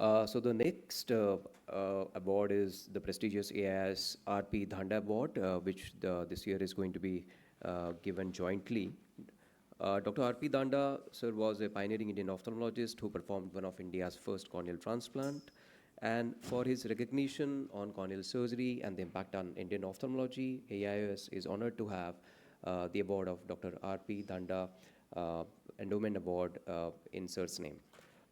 So the next award is the prestigious AIOS RP Dhanda Award, which this year is going to be given jointly. Dr. RP Dhanda, sir, was a pioneering Indian ophthalmologist who performed one of India's first corneal transplant. And for his recognition on corneal surgery and the impact on Indian ophthalmology, AIOS is honored to have the award of Dr. RP Dhanda Endowment Award in sir's name.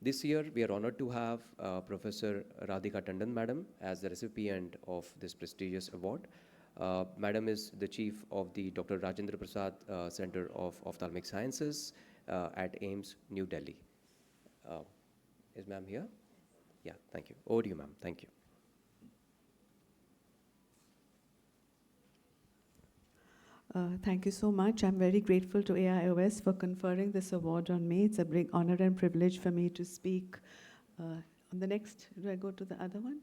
This year, we are honored to have Professor Radhika TANDON, Madam, as the recipient of this prestigious award. Madam is the chief of the Dr. Rajendra Prasad Center of Ophthalmic Sciences at AIMS, New Delhi. Is ma'am here? Yeah, thank you. Over to you, ma'am. Thank you. Thank you so much. I'm very grateful to AIOS for conferring this award on me. It's a big honor and privilege for me to speak on the next. Do I go to the other one?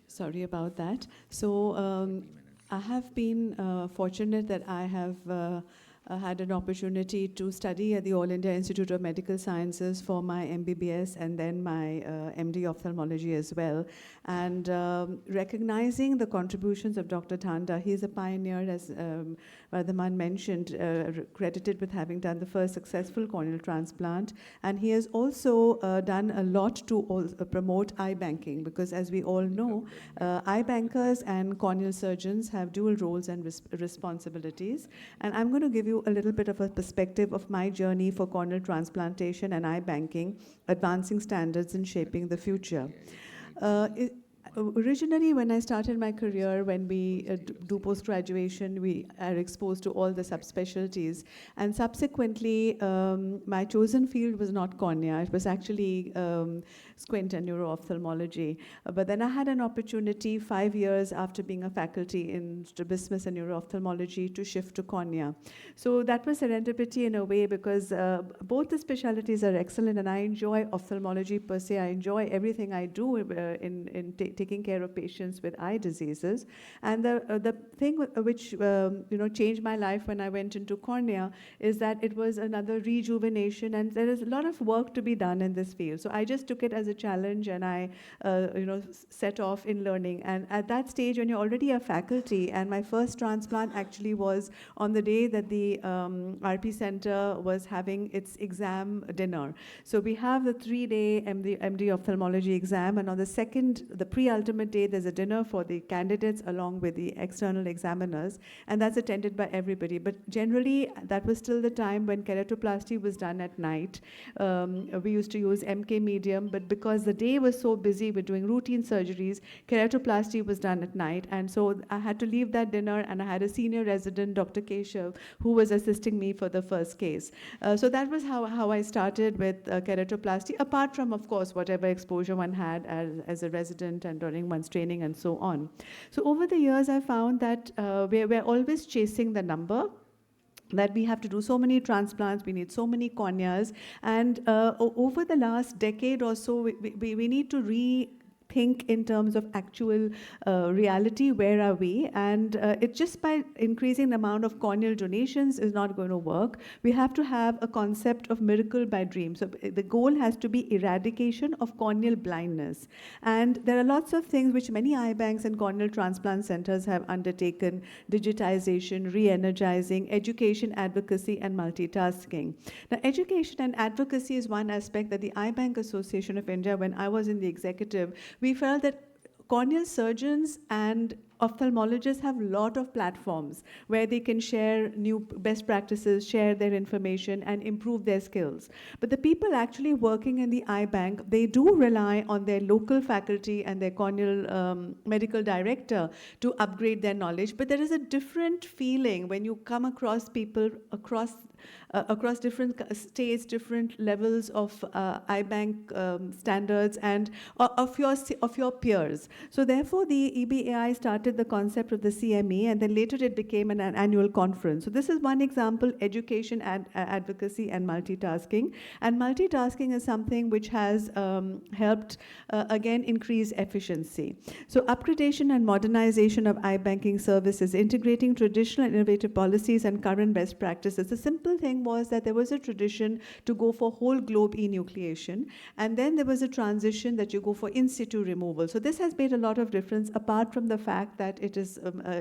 Sorry about that. So I have been fortunate that I have had an opportunity to study at the All India Institute of Medical Sciences for my MBBS and then my MD ophthalmology as well. And recognizing the contributions of Dr. Dhanda, he is a pioneer, as Vardhaman mentioned, credited with having done the first successful corneal transplant. And he has also done a lot to promote eye banking, because as we all know, eye bankers and corneal surgeons have dual roles and responsibilities. And I'm going to give you a little bit of a perspective of my journey for corneal transplantation and eye banking, advancing standards and shaping the future. Originally, when I started my career, when we do post-graduation, we are exposed to all the subspecialties. And subsequently, my chosen field was not cornea. It was actually squint and neuro-ophthalmology. But then I had an opportunity 5 years after being a faculty in strabismus and neuro-ophthalmology to shift to cornea. So that was serendipity in a way, because both the specialties are excellent, and I enjoy ophthalmology per se. I enjoy everything I do in taking care of patients with eye diseases. And the thing which changed my life when I went into cornea is that it was another rejuvenation, and there is a lot of work to be done in this field. So I just took it as a challenge, and I set off in learning. And at that stage, when you're already a faculty, and my first transplant actually was on the day that the RP Center was having its exam dinner. So we have the 3-day MD ophthalmology exam, and on the second, the pre-ultimate day, there's a dinner for the candidates along with the external examiners, and that's attended by everybody. But generally, that was still the time when keratoplasty was done at night. We used to use MK medium, but because the day was so busy with doing routine surgeries, keratoplasty was done at night. And so I had to leave that dinner, and I had a senior resident, Dr. Keshav, who was assisting me for the first case. So that was how I started with keratoplasty, apart from, of course, whatever exposure one had as a resident and during one's training and so on. So over the years, I found that we're always chasing the number, that we have to do so many transplants, we need so many corneas, and over the last decade or so, we need to think in terms of actual reality, where are we? And it just by increasing the amount of corneal donations is not going to work. We have to have a concept of miracle by dream. So the goal has to be eradication of corneal blindness. And there are lots of things which many eye banks and corneal transplant centers have undertaken: digitization, re-energizing, education, advocacy, and multitasking. Now, education and advocacy is one aspect that the Eye Bank Association of India, when I was in the executive, we felt that corneal surgeons and ophthalmologists have a lot of platforms where they can share new best practices, share their information, and improve their skills. But the people actually working in the eye bank, they do rely on their local faculty and their corneal medical director to upgrade their knowledge. But there is a different feeling when you come across people across different states, different levels of eye bank standards and of your peers. So therefore, the EBAI started the concept of the CME, and then later it became an annual conference. So this is one example: education, advocacy, and multitasking. And multitasking is something which has helped again increase efficiency. So upgradation and modernization of eye banking services, integrating traditional innovative policies and current best practices. The simple thing was that there was a tradition to go for whole globe enucleation, and then there was a transition that you go for in situ removal. So this has made a lot of difference, apart from the fact that it is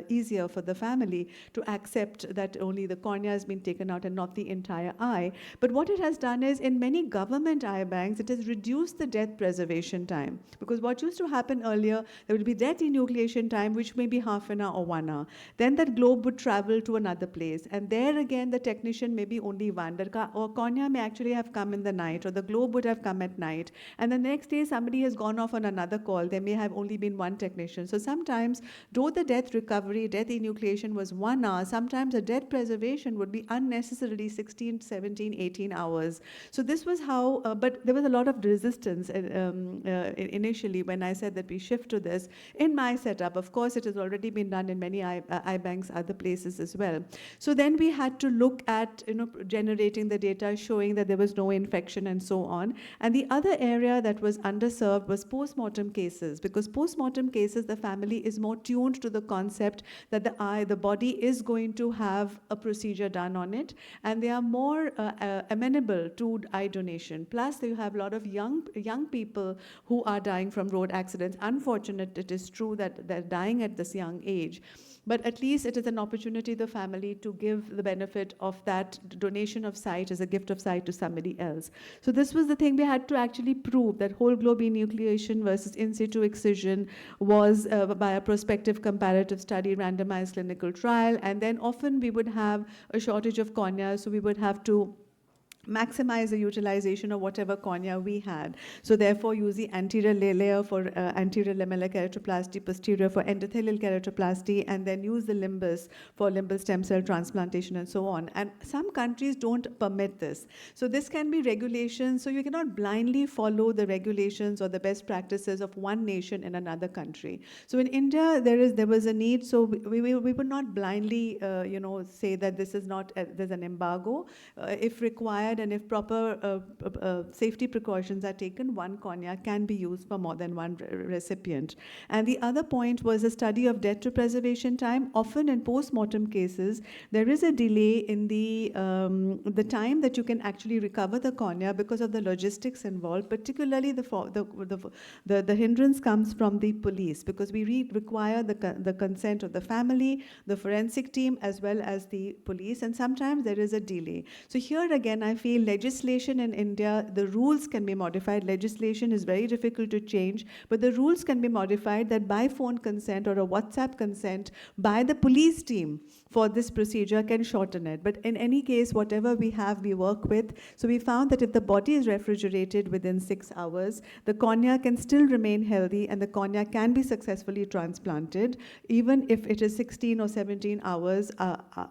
easier for the family to accept that only the cornea has been taken out and not the entire eye. But what it has done is, in many government eye banks, it has reduced the death preservation time. Because what used to happen earlier, there would be death enucleation time, which may be half an hour or 1 hour. Then that globe would travel to another place, and there again the technician may be only wandered, or cornea may actually have come in the night, or the globe would have come at night, and the next day somebody has gone off on another call. There may have only been one technician. So sometimes, though the death recovery, death enucleation was 1 hour, sometimes the death preservation would be unnecessarily 16, 17, 18 hours. So this was how, but there was a lot of resistance initially when I said that we shift to this. In my setup, of course, it has already been done in many eye banks, other places as well. So then we had to look at, generating the data showing that there was no infection and so on. And the other area that was underserved was post-mortem cases, because post-mortem cases, the family is more tuned to the concept that the body is going to have a procedure done on it, and they are more amenable to eye donation. Plus, you have a lot of young people who are dying from road accidents. Unfortunate, it is true that they're dying at this young age. But at least it is an opportunity the family to give the benefit of that donation of sight as a gift of sight to somebody else. So this was the thing we had to actually prove, that whole globe enucleation versus in situ excision was by a prospective comparative study, randomized clinical trial. And then often we would have a shortage of cornea, so we would have to maximize the utilization of whatever cornea we had. So therefore, use the anterior layer for anterior lamellar keratoplasty, posterior for endothelial keratoplasty, and then use the limbus for limbal stem cell transplantation and so on. And some countries don't permit this. So this can be regulations. So you cannot blindly follow the regulations or the best practices of one nation in another country. So in India, there was a need. So we would not blindly, say that this is not, there's an embargo. If required, and if proper safety precautions are taken, one cornea can be used for more than one recipient. And the other point was a study of death to preservation time. Often in post-mortem cases, there is a delay in the time that you can actually recover the cornea because of the logistics involved. Particularly the hindrance comes from the police, because we require the consent of the family, the forensic team, as well as the police, and sometimes there is a delay. So here again, I feel legislation in India, the rules can be modified. Legislation is very difficult to change, but the rules can be modified that by phone consent or a WhatsApp consent by the police team for this procedure can shorten it. But in any case, whatever we have, we work with. So we found that if the body is refrigerated within 6 hours, the cornea can still remain healthy and the cornea can be successfully transplanted, even if it is 16 or 17 hours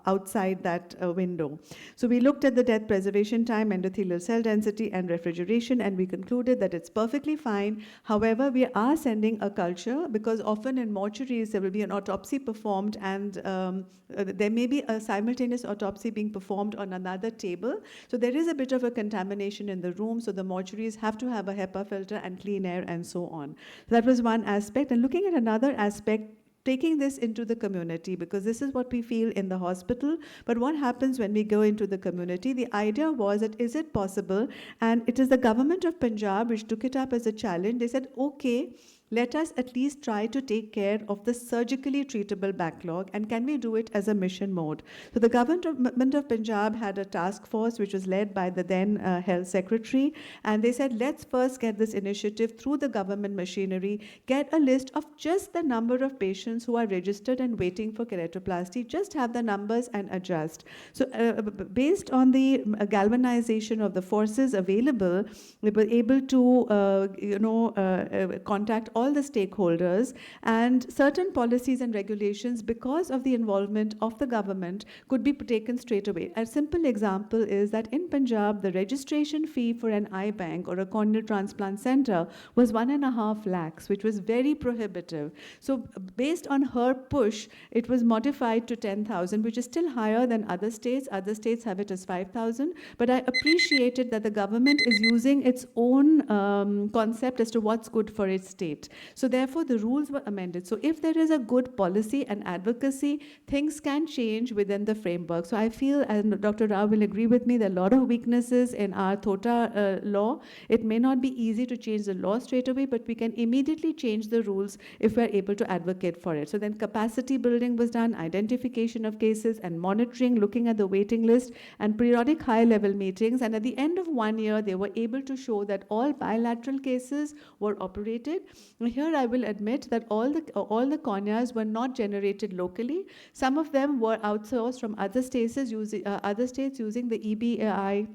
outside that window. So we looked at the death preservation time, endothelial cell density, and refrigeration, and we concluded that it's perfectly fine. However, we are sending a culture, because often in mortuaries there will be an autopsy performed, and there may be a simultaneous autopsy being performed on another table. So there is a bit of a contamination in the room, so the mortuaries have to have a HEPA filter and clean air and so on. So that was one aspect. And looking at another aspect, taking this into the community, because this is what we feel in the hospital, but what happens when we go into the community? The idea was that, is it possible? And it is the government of Punjab which took it up as a challenge. They said, okay, let us at least try to take care of the surgically treatable backlog, and can we do it as a mission mode? So the government of Punjab had a task force which was led by the then health secretary, and they said, let's first get this initiative through the government machinery, get a list of just the number of patients who are registered and waiting for keratoplasty, just have the numbers and adjust. So based on the galvanization of the forces available, we were able to contact all the stakeholders, and certain policies and regulations, because of the involvement of the government, could be taken straight away. A simple example is that in Punjab, the registration fee for an eye bank or a corneal transplant center was 1.5 lakhs, which was very prohibitive. So based on her push, it was modified to 10,000, which is still higher than other states. Other states have it as 5,000. But I appreciated that the government is using its own concept as to what's good for its state. So therefore, the rules were amended. So if there is a good policy and advocacy, things can change within the framework. So I feel, and Dr. Rao will agree with me, there are a lot of weaknesses in our TOTA law. It may not be easy to change the law straight away, but we can immediately change the rules if we're able to advocate for it. So then capacity building was done, identification of cases and monitoring, looking at the waiting list, and periodic high-level meetings. And at the end of 1 year, they were able to show that all bilateral cases were operated. Here I will admit that all the corneas were not generated locally. Some of them were outsourced from other states using the EBAI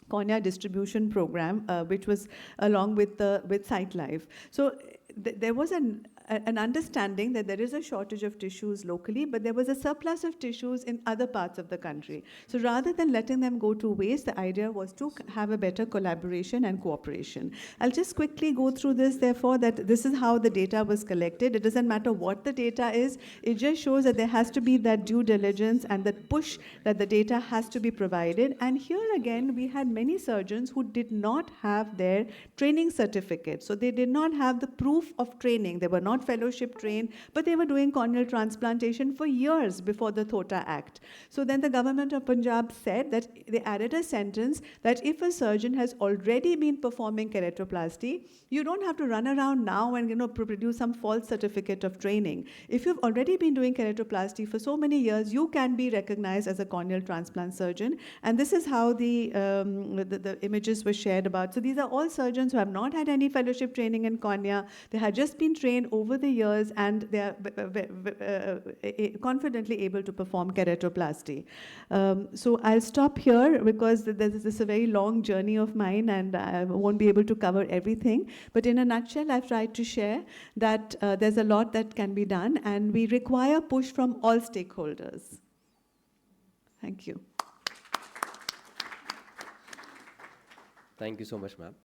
cornea distribution program, which was along with SightLife. So there was an understanding that there is a shortage of tissues locally, but there was a surplus of tissues in other parts of the country. So rather than letting them go to waste, the idea was to have a better collaboration and cooperation. I'll just quickly go through this, therefore, that this is how the data was collected. It doesn't matter what the data is, it just shows that there has to be that due diligence and that push that the data has to be provided. And here again, we had many surgeons who did not have their training certificate. So they did not have the proof of training. They were not fellowship trained, but they were doing corneal transplantation for years before the TOTA Act. So then the government of Punjab said that they added a sentence that if a surgeon has already been performing keratoplasty, you don't have to run around now and produce some false certificate of training. If you've already been doing keratoplasty for so many years, you can be recognized as a corneal transplant surgeon. And this is how the images were shared about. So these are all surgeons who have not had any fellowship training in cornea. They had just been trained over the years, and they are confidently able to perform keratoplasty. So I'll stop here because this is a very long journey of mine, and I won't be able to cover everything. But in a nutshell, I've tried to share that there's a lot that can be done, and we require push from all stakeholders. Thank you. Thank you so much, ma'am.